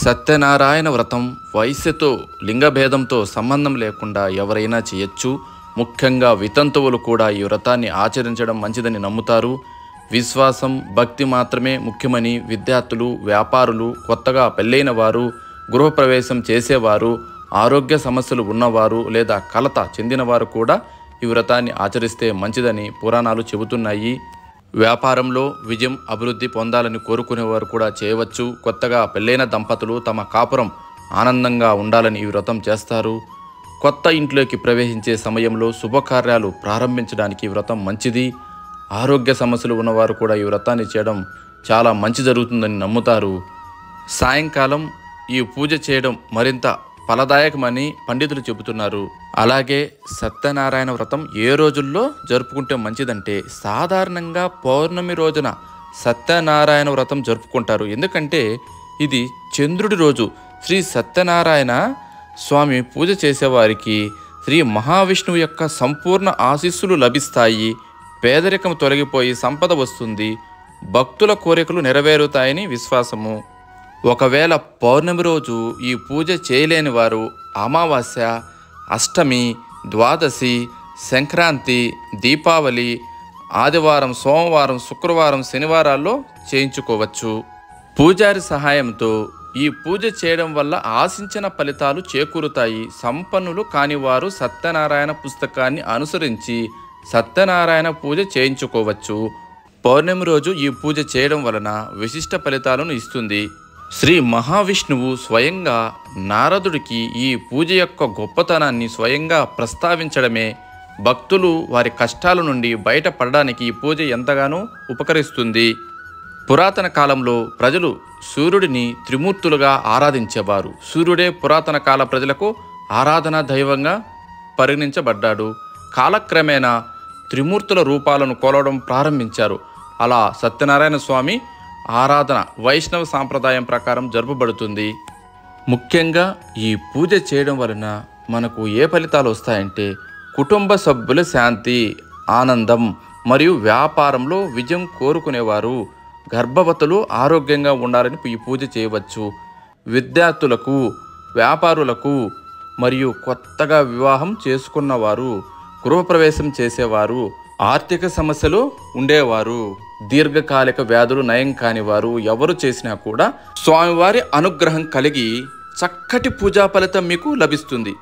సత్యనారాయణ వ్రతం వయస్సుతో లింగభేదంతో సంబంధం లేకుండా ఎవరైనా చేయొచ్చు. ముఖ్యంగా వితంతువులు కూడా ఈ వ్రతాన్ని ఆచరించడం మంచిదని నమ్ముతారు. విశ్వాసం, భక్తి మాత్రమే ముఖ్యమని విద్యార్థులు, వ్యాపారులు, కొత్తగా పెళ్ళైన వారు, గృహప్రవేశం చేసేవారు, ఆరోగ్య సమస్యలు ఉన్నవారు లేదా కలత చెందినవారు కూడా ఈ వ్రతాన్ని ఆచరిస్తే మంచిదని పురాణాలు చెబుతున్నాయి. వ్యాపారంలో విజయం, అభివృద్ధి పొందాలని కోరుకునేవారు కూడా చేయవచ్చు. కొత్తగా పెళ్ళైన దంపతులు తమ కాపురం ఆనందంగా ఉండాలని ఈ వ్రతం చేస్తారు. కొత్త ఇంట్లోకి ప్రవేశించే సమయంలో శుభకార్యాలు ప్రారంభించడానికి ఈ వ్రతం మంచిది. ఆరోగ్య సమస్యలు ఉన్నవారు కూడా ఈ వ్రతాన్ని చేయడం చాలా మంచి జరుగుతుందని నమ్ముతారు. సాయంకాలం ఈ పూజ చేయడం మరింత ఫలదాయకమని పండితులు చెబుతున్నారు. అలాగే సత్యనారాయణ వ్రతం ఏ రోజుల్లో జరుపుకుంటే మంచిదంటే సాధారణంగా పౌర్ణమి రోజున సత్యనారాయణ వ్రతం జరుపుకుంటారు. ఎందుకంటే ఇది చంద్రుడి రోజు. శ్రీ సత్యనారాయణ స్వామి పూజ చేసేవారికి శ్రీ మహావిష్ణువు యొక్క సంపూర్ణ ఆశీస్సులు లభిస్తాయి. పేదరికం తొలగిపోయి సంపద వస్తుంది. భక్తుల కోరికలు నెరవేరుతాయని విశ్వాసము. ఒకవేళ పౌర్ణమి రోజు ఈ పూజ చేయలేని వారు అమావాస్య, అష్టమి, ద్వాదశి, సంక్రాంతి, దీపావళి, ఆదివారం, సోమవారం, శుక్రవారం, శనివారాల్లో చేయించుకోవచ్చు. పూజారి సహాయంతో ఈ పూజ చేయడం వల్ల ఆశించిన ఫలితాలు చేకూరుతాయి. సంపన్నులు కానివారు సత్యనారాయణ పుస్తకాన్ని అనుసరించి సత్యనారాయణ పూజ చేయించుకోవచ్చు. పౌర్ణమి రోజు ఈ పూజ చేయడం వలన విశిష్ట ఫలితాలను ఇస్తుంది. శ్రీ మహావిష్ణువు స్వయంగా నారదుడికి ఈ పూజ యొక్క గొప్పతనాన్ని స్వయంగా ప్రస్తావించడమే. భక్తులు వారి కష్టాల నుండి బయటపడడానికి ఈ పూజ ఎంతగానో ఉపకరిస్తుంది. పురాతన కాలంలో ప్రజలు సూర్యుడిని త్రిమూర్తులుగా ఆరాధించేవారు. సూర్యుడే పురాతన కాల ప్రజలకు ఆరాధనా దైవంగా పరిగణించబడ్డాడు. కాలక్రమేణా త్రిమూర్తుల రూపాలను కొలవడం ప్రారంభించారు. అలా సత్యనారాయణ స్వామి ఆరాధన వైష్ణవ సాంప్రదాయం ప్రకారం జరుపబడుతుంది. ముఖ్యంగా ఈ పూజ చేయడం వలన మనకు ఏ ఫలితాలు వస్తాయంటే కుటుంబ సభ్యుల శాంతి, ఆనందం మరియు వ్యాపారంలో విజయం కోరుకునేవారు, గర్భవతులు ఆరోగ్యంగా ఉండాలని ఈ పూజ చేయవచ్చు. విద్యార్థులకు, వ్యాపారులకు మరియు కొత్తగా వివాహం చేసుకున్నవారు, గృహప్రవేశం చేసేవారు, ఆర్థిక సమస్యలు ఉండేవారు, దీర్ఘకాలిక వ్యాధులు నయం కానివారు ఎవరు చేసినా కూడా స్వామివారి అనుగ్రహం కలిగి చక్కటి పూజా ఫలితం మీకు లభిస్తుంది.